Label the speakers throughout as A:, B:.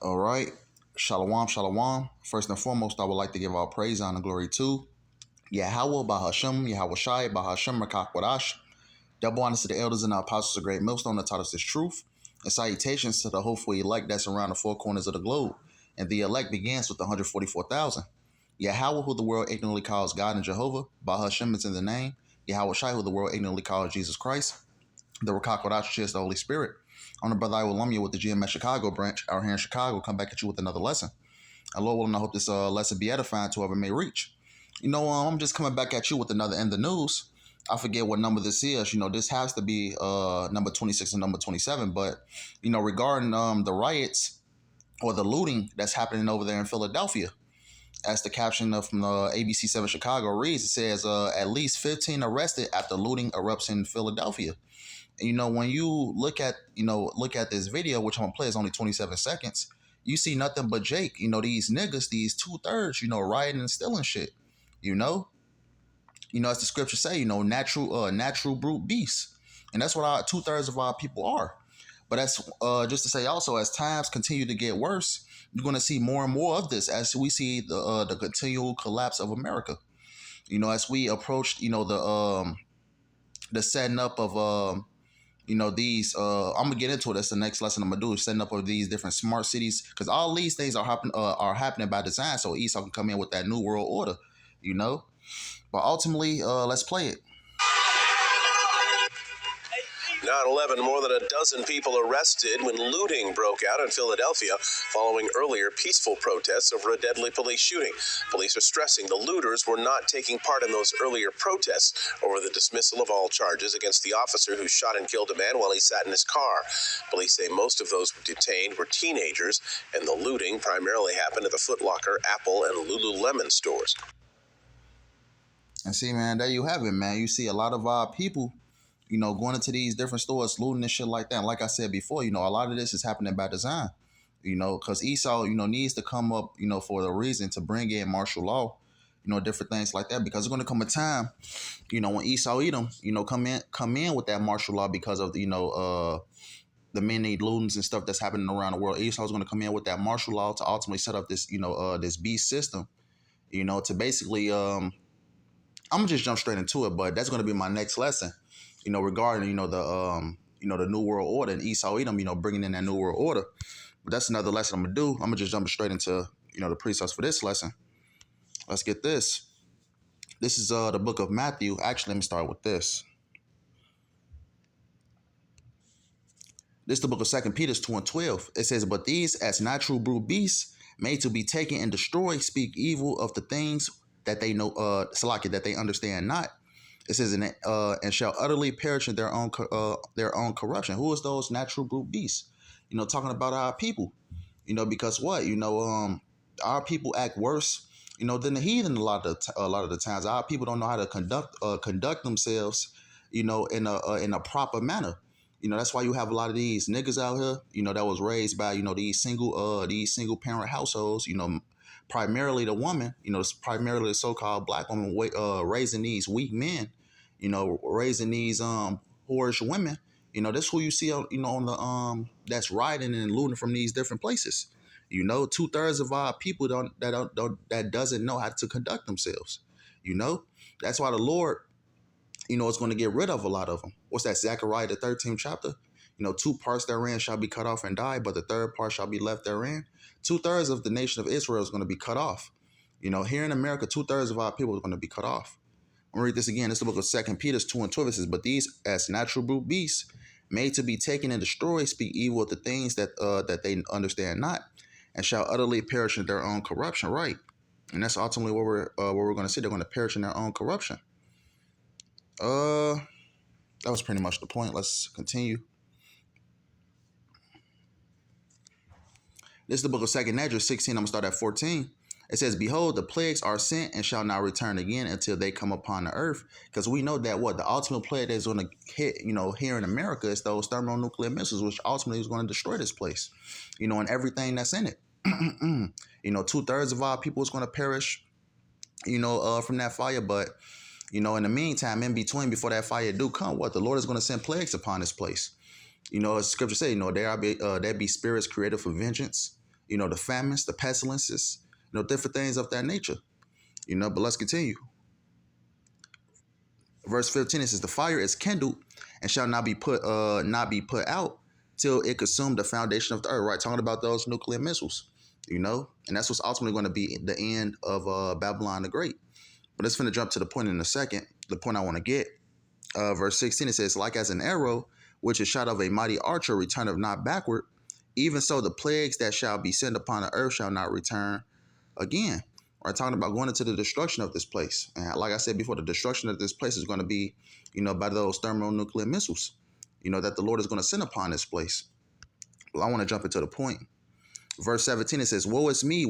A: All right. Shalom, shalom. First and foremost, I would like to give all praise, honor, glory to YAHAWAH, BaHaShem, YAHAWASHI, BaHaShem, YAHAWASHI. Double honors to the elders and the apostles of great millstone that taught us this truth. And salutations to the hopeful elect that's around the four corners of the globe. And the elect begins with the 144,000. YAHAWAH, who the world ignorantly calls God and Jehovah. BaHaShem is in the name. YAHAWASHI, who the world ignorantly calls Jesus Christ. The YAHAWASHI is the Holy Spirit. I'm the brother I will lump you with the GMS Chicago branch out here in Chicago. Come back at you with another lesson. And Lord willing, I hope this lesson be edifying to whoever may reach. I'm just coming back at you with another in the news. I forget what number this is. This has to be number 26 and number 27. But, regarding the riots or the looting that's happening over there in Philadelphia, as the caption from ABC 7 Chicago reads, it says at least 15 arrested after looting erupts in Philadelphia. And, when you look at this video, which I'm gonna play is only 27 seconds, you see nothing but Jake. These niggas, these 2/3, rioting and stealing shit. As the scriptures say, natural brute beasts, and that's what our 2/3 of our people are. But that's just to say also, as times continue to get worse, you're going to see more and more of this as we see the continual collapse of America. As we approach, the setting up of these. I'm gonna get into it. That's the next lesson I'm gonna do, is setting up of these different smart cities, because all these things are happening by design, so Esau can come in with that new world order. But ultimately, let's play it.
B: 9/11, more than a dozen people arrested when looting broke out in Philadelphia following earlier peaceful protests over a deadly police shooting. Police are stressing the looters were not taking part in those earlier protests over the dismissal of all charges against the officer who shot and killed a man while he sat in his car. Police say most of those detained were teenagers, and the looting primarily happened at the Foot Locker, Apple, and Lululemon stores.
A: And see, man, there you have it, man. You see a lot of our people, going into these different stores, looting and shit like that. And like I said before, a lot of this is happening by design, because Esau, needs to come up, for the reason to bring in martial law, different things like that, because there's going to come a time, when Esau Edom, come in with that martial law because of, the many lootings and stuff that's happening around the world. Esau is going to come in with that martial law to ultimately set up this, this beast system, to basically, I'm gonna just jump straight into it, but that's gonna be my next lesson, regarding the new world order and Esau Edom, bringing in that new world order. But that's another lesson I'm gonna do. I'm gonna just jump straight into the precepts for this lesson. Let's get this. This is the book of Matthew. Actually, let me start with this. This is the book of 2 Peter 2:12. It says, "But these, as natural brute beasts, made to be taken and destroyed, speak evil of the things that they know, Salaki, that they understand not." It says, and shall utterly perish in their own corruption. Who is those natural brute beasts? Talking about our people. Because what? Our people act worse, than the heathen a lot of the times. Our people don't know how to conduct themselves, in a proper manner. That's why you have a lot of these niggas out here, that was raised by, these single parent households, primarily the woman, primarily the so-called black woman, raising these weak men, raising these whorish women. That's who you see, on the that's riding and looting from these different places. 2/3 of our people that doesn't know how to conduct themselves. That's why the Lord, is going to get rid of a lot of them. What's that? Zechariah the 13th chapter. 2 parts therein shall be cut off and die, but the third part shall be left therein. 2/3 of the nation of Israel is going to be cut off. Here in America, 2/3 of our people are going to be cut off. I'm going to read this again. This is the book of 2 Peter 2:12. It says, "But these, as natural brute beasts, made to be taken and destroyed, speak evil of the things that they understand not, and shall utterly perish in their own corruption." Right, and that's ultimately what we're going to see. They're going to perish in their own corruption. That was pretty much the point. Let's continue. This is the book of 2 Esdras 16. I'm going to start at 14. It says, "Behold, the plagues are sent and shall not return again until they come upon the earth." Because we know that the ultimate plague that's going to hit, here in America is those thermonuclear missiles, which ultimately is going to destroy this place, and everything that's in it. 2/3 of our people is going to perish, from that fire. But, in the meantime, in between, before that fire do come, the Lord is going to send plagues upon this place. As scripture say, there be spirits created for vengeance, the famines, the pestilences, different things of that nature. But let's continue. Verse 15, it says, the fire is kindled and shall not be put out till it consume the foundation of the earth. Right, talking about those nuclear missiles, and that's what's ultimately going to be the end of Babylon the Great. But it's going to jump to the point in a second. The point I want to get. Verse 16, it says, like as an arrow, which is shot of a mighty archer, returneth not backward, even so the plagues that shall be sent upon the earth shall not return again. Right, talking about going into the destruction of this place. And like I said before, the destruction of this place is going to be, by those thermonuclear missiles, that the Lord is going to send upon this place. Well, I want to jump into the point. Verse 17, it says, woe is me,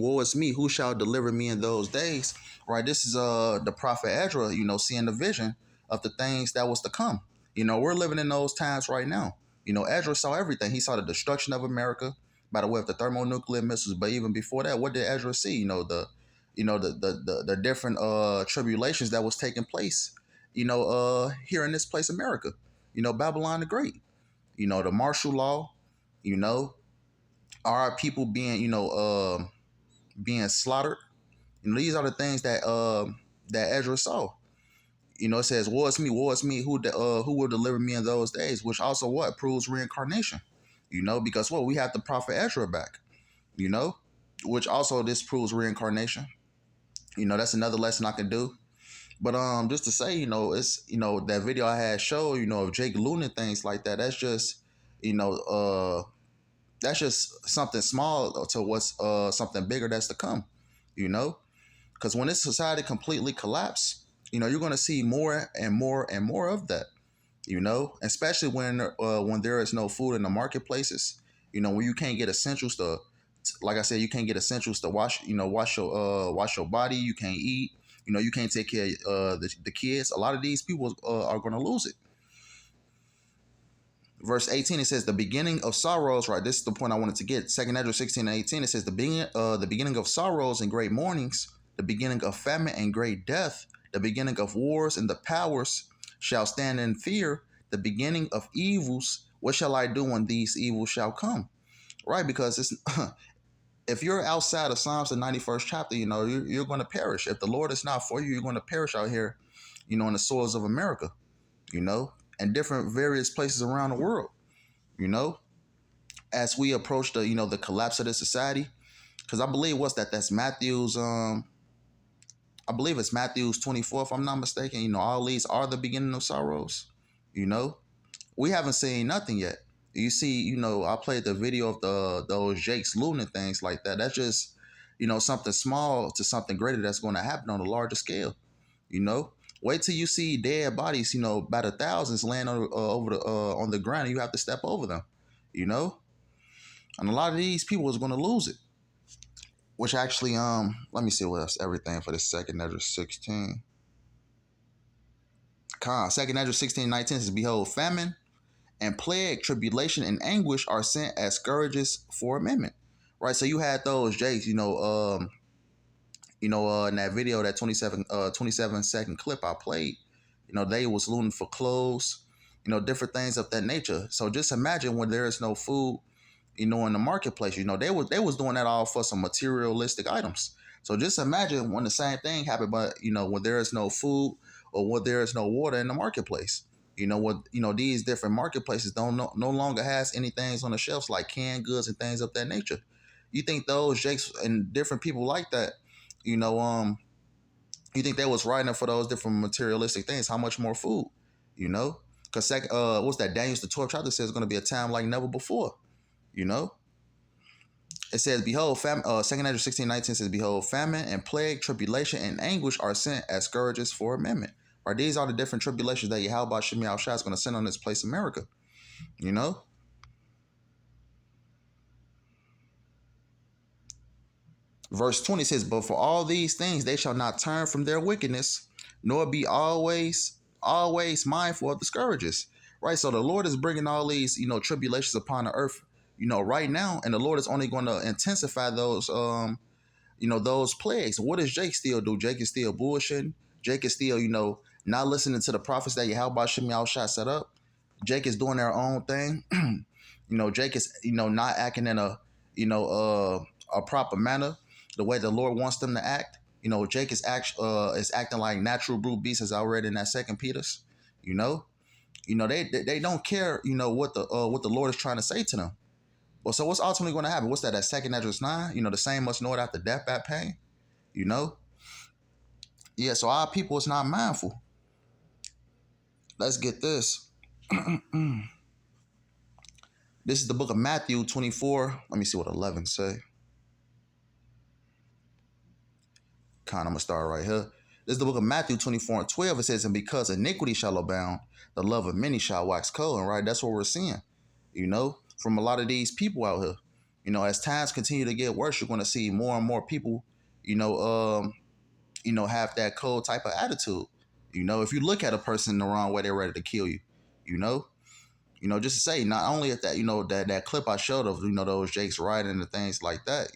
A: who shall deliver me in those days? Right, this is the prophet Ezra, seeing the vision of the things that was to come. We're living in those times right now. Ezra saw everything. He saw the destruction of America by the way of the thermonuclear missiles. But even before that, what did Ezra see? The different tribulations that was taking place, here in this place, America. Babylon the Great. The martial law, our people being slaughtered. These are the things that Ezra saw. It says, woe is me, who will deliver me in those days, which also what proves reincarnation. Because we have the prophet Ezra back, which also this proves reincarnation. That's another lesson I can do. But just to say, it's that video I had showed, of Jake Loon and things like that. That's just, that's just something small to what's something bigger that's to come. Because when this society completely collapse, you're going to see more and more and more of that. Especially when there is no food in the marketplaces. When you can't get essentials to, like I said, you can't get essentials to wash your body. You can't eat. You can't take care of the kids. A lot of these people are going to lose it. Verse 18, it says, the beginning of sorrows, right? This is the point I wanted to get. 2nd Ezra 16 and 18, it says, the beginning of sorrows and great mournings, the beginning of famine and great death, the beginning of wars and the powers shall stand in fear, the beginning of evils. What shall I do when these evils shall come? Right? Because it's if you're outside of Psalms, the 91st chapter, you're going to perish. If the Lord is not for you, you're going to perish out here, in the soils of America, and different various places around the world, as we approach the collapse of the society. Because I believe that's Matthew's, I believe it's Matthew's 24, if I'm not mistaken. All these are the beginning of sorrows. We haven't seen nothing yet. You see, I played the video of those Jake's Loon and things like that. That's just, something small to something greater that's going to happen on a larger scale. Wait till you see dead bodies, by the thousands laying on the ground, and you have to step over them. And a lot of these people is going to lose it. Which actually, let me see what else. Everything for the 2nd Ezra 16. 2nd Ezra 16:19 says, behold, famine and plague, tribulation, and anguish are sent as scourges for amendment. Right. So you had those Jakes, in that video, that 27-second clip I played, they was looting for clothes, different things of that nature. So just imagine when there is no food, in the marketplace, they was doing that all for some materialistic items. So just imagine when the same thing happened, but when there is no food or when there is no water in the marketplace. These different marketplaces no longer has any things on the shelves like canned goods and things of that nature. You think those Jakes and different people like that, you think they was writing for those different materialistic things? How much more food, Because what's that? Daniel's the 12th chapter says it's going to be a time like never before. It says, behold, 2nd Ezra 16:19 says, behold, famine and plague, tribulation, and anguish are sent as scourges for amendment. Right? These are the different tribulations that YAHAWASHI is going to send on this place, America. Verse 20 says, but for all these things they shall not turn from their wickedness, nor be always mindful of the scourges. Right? So the Lord is bringing all these, tribulations upon the earth, right now, and the Lord is only going to intensify those, those plagues. What does Jake still do? Jake is still bullshitting. Jake is still, not listening to the prophets that YAHAWASHI set up. Jake is doing their own thing. Jake is, not acting in a, a proper manner, the way the Lord wants them to act. Jake is acting like natural brute beast, as I read in that Second Peter's. You know, they don't care. What the Lord is trying to say to them. Well, so what's ultimately going to happen? What's that? That Second Esdras 9. The same must know it after death by pain. You know, yeah. So our people is not mindful. Let's get this. This is the book of Matthew 24. Let me see what 11 say. I'm going to start right here. This is the book of Matthew 24 and 12. It says, and because iniquity shall abound, the love of many shall wax cold. And right, that's what we're seeing, from a lot of these people out here. As times continue to get worse, you're going to see more and more people, have that cold type of attitude. If you look at a person the wrong way, they're ready to kill you, you know? Just to say, not only at that, that clip I showed of, those Jakes riding and things like that,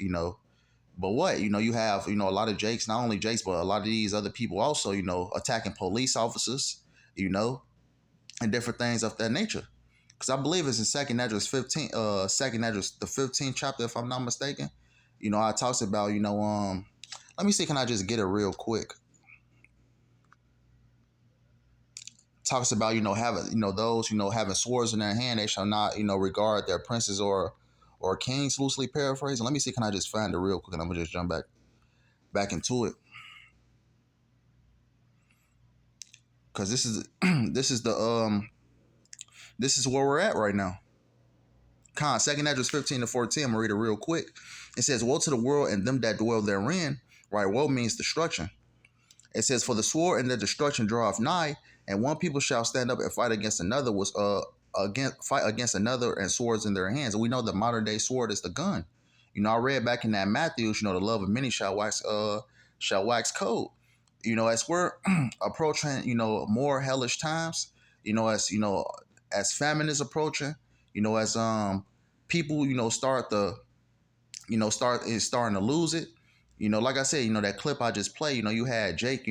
A: but what, you have, a lot of Jakes, not only Jakes, but a lot of these other people also, attacking police officers, and different things of that nature. Because I believe it's in Second Esdras 15, Second Esdras, the 15th chapter, if I'm not mistaken. I talks about, let me see, can I just get it real quick? Talks about, having, those, having swords in their hand, they shall not, regard their princes or kings, loosely paraphrasing. Let me see, can I just find it real quick, and I'm gonna just jump back into it. Because this is this is where we're at right now. Second Esdras 15 to 14. I'm gonna read it real quick. It says, woe to the world and them that dwell therein. Right, woe means destruction. It says, for the sword and the destruction draweth nigh, and one people shall stand up and fight against another fight against another, and swords in their hands. And we know the modern day sword is the gun. I read back in that Matthews, the love of many shall wax cold. As we're approaching, more hellish times, as famine is approaching, as people, starting to lose it. Like I said, that clip I just played, you had Jake,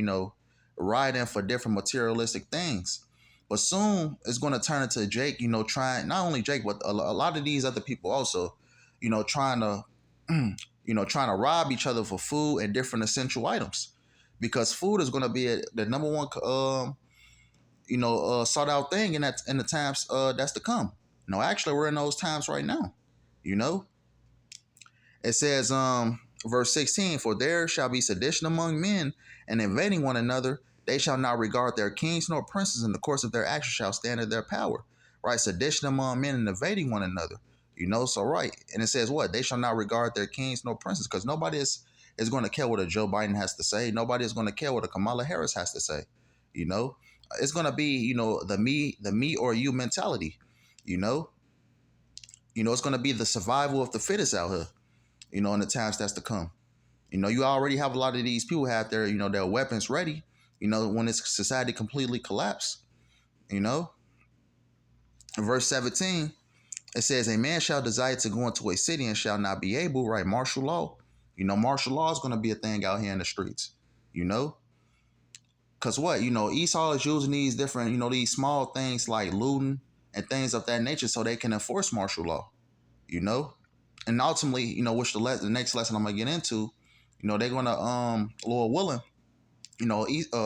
A: riding for different materialistic things. But soon it's going to turn into Jake, trying, not only Jake, but a lot of these other people also, trying to, trying to rob each other for food and different essential items. Because food is going to be the number one, sought out thing in the times that's to come. Actually, we're in those times right now. It says, verse 16, for there shall be sedition among men, and invading one another. They shall not regard their kings nor princes, in the course of their actions shall stand in their power. Right, sedition among men and invading one another. So right. And it says what? They shall not regard their kings nor princes, because nobody is going to care what a Joe Biden has to say. Nobody is going to care what a Kamala Harris has to say. It's going to be, the me or you mentality. It's going to be the survival of the fittest out here. In the times that's to come. You already have a lot of these people have their, their weapons ready, when this society completely collapse. Verse 17, it says, a man shall desire to go into a city and shall not be able, right? Martial law. Martial law is going to be a thing out here in the streets, Because what? Esau is using these different, these small things like looting and things of that nature so they can enforce martial law, And ultimately, which the next lesson I'm gonna get into, they're gonna Lord willing,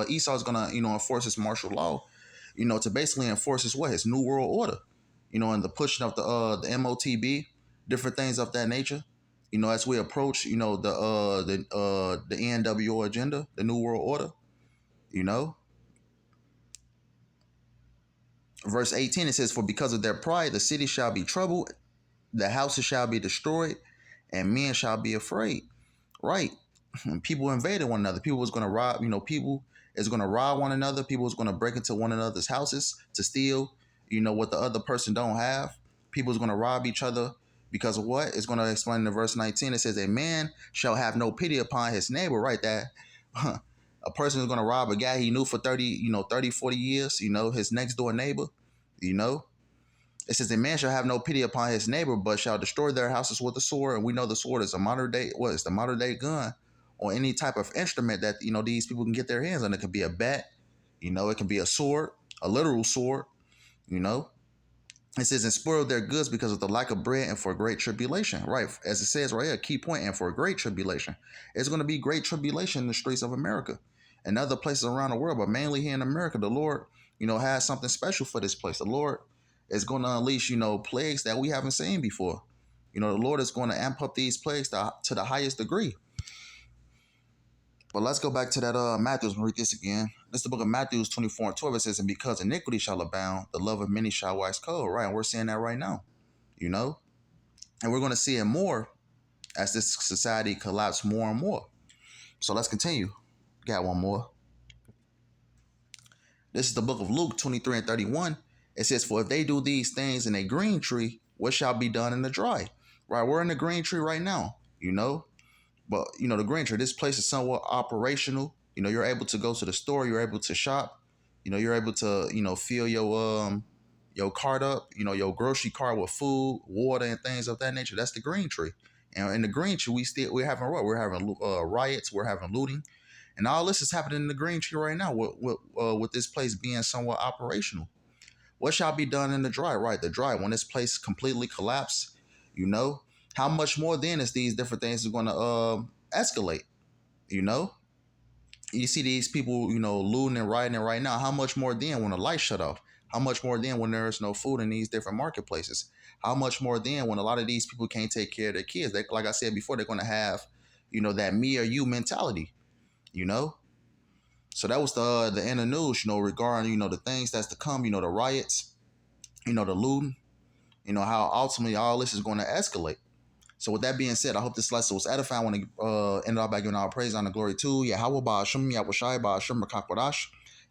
A: Esau's gonna enforce his martial law, to basically enforce his new world order, and the pushing of the MOTB, different things of that nature, as we approach, the NWO agenda, the new world order, Verse 18 it says, for because of their pride the city shall be troubled, the houses shall be destroyed, and men shall be afraid. Right. People invaded one another. People was going to rob, people is going to rob one another. People is going to break into one another's houses to steal, what the other person don't have. People is going to rob each other because of what? It's going to explain in verse 19. It says, a man shall have no pity upon his neighbor, right? That a person is going to rob a guy he knew for 30, 40 years, his next door neighbor, It says, a man shall have no pity upon his neighbor, but shall destroy their houses with a sword. And we know the sword is a modern day, it's the modern day gun or any type of instrument that, these people can get their hands on. It could be a bat, it can be a sword, a literal sword, It says, and spoiled their goods because of the lack of bread and for great tribulation. Right. As it says right here, key point, and for great tribulation. It's going to be great tribulation in the streets of America and other places around the world, but mainly here in America. The Lord, has something special for this place. The Lord is going to unleash, plagues that we haven't seen before. The Lord is going to amp up these plagues to the highest degree. But let's go back to that Matthew and read this again. This is the book of Matthew 24 and 12. It says, and because iniquity shall abound, the love of many shall wax cold. Right. And we're seeing that right now, and we're going to see it more as this society collapses more and more. So let's continue. Got one more. This is the book of Luke 23 and 31. It says, for if they do these things in a green tree, what shall be done in the dry? Right. We're in the green tree right now, But, the green tree, this place is somewhat operational. You're able to go to the store. You're able to shop. You're able to, fill your cart up, your grocery cart with food, water, and things of that nature. That's the green tree. And in the green tree, we're having what? We're having riots. We're having looting. And all this is happening in the green tree right now with this place being somewhat operational. What shall be done in the dry? Right, the dry. When this place completely collapses, how much more then is these different things are going to escalate? You see these people, looting and rioting right now. How much more then when the lights shut off? How much more then when there's no food in these different marketplaces? How much more then when a lot of these people can't take care of their kids? Like I said before, they're going to have, that me or you mentality, So that was the end of news, regarding, the things that's to come, the riots, the looting, how ultimately all this is going to escalate. So with that being said, I hope this lesson was edifying. I want to end it off by giving all praise and glory to YAHAWAH, SHAM, YAHAWASHI,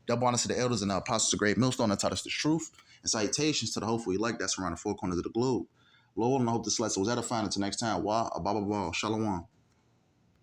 A: double honors to the elders and the apostles of great millstone that taught us the truth, and salutations to the hopeful elect that's around the four corners of the globe. Lord, and I hope this lesson was edifying. Until next time, Shalom.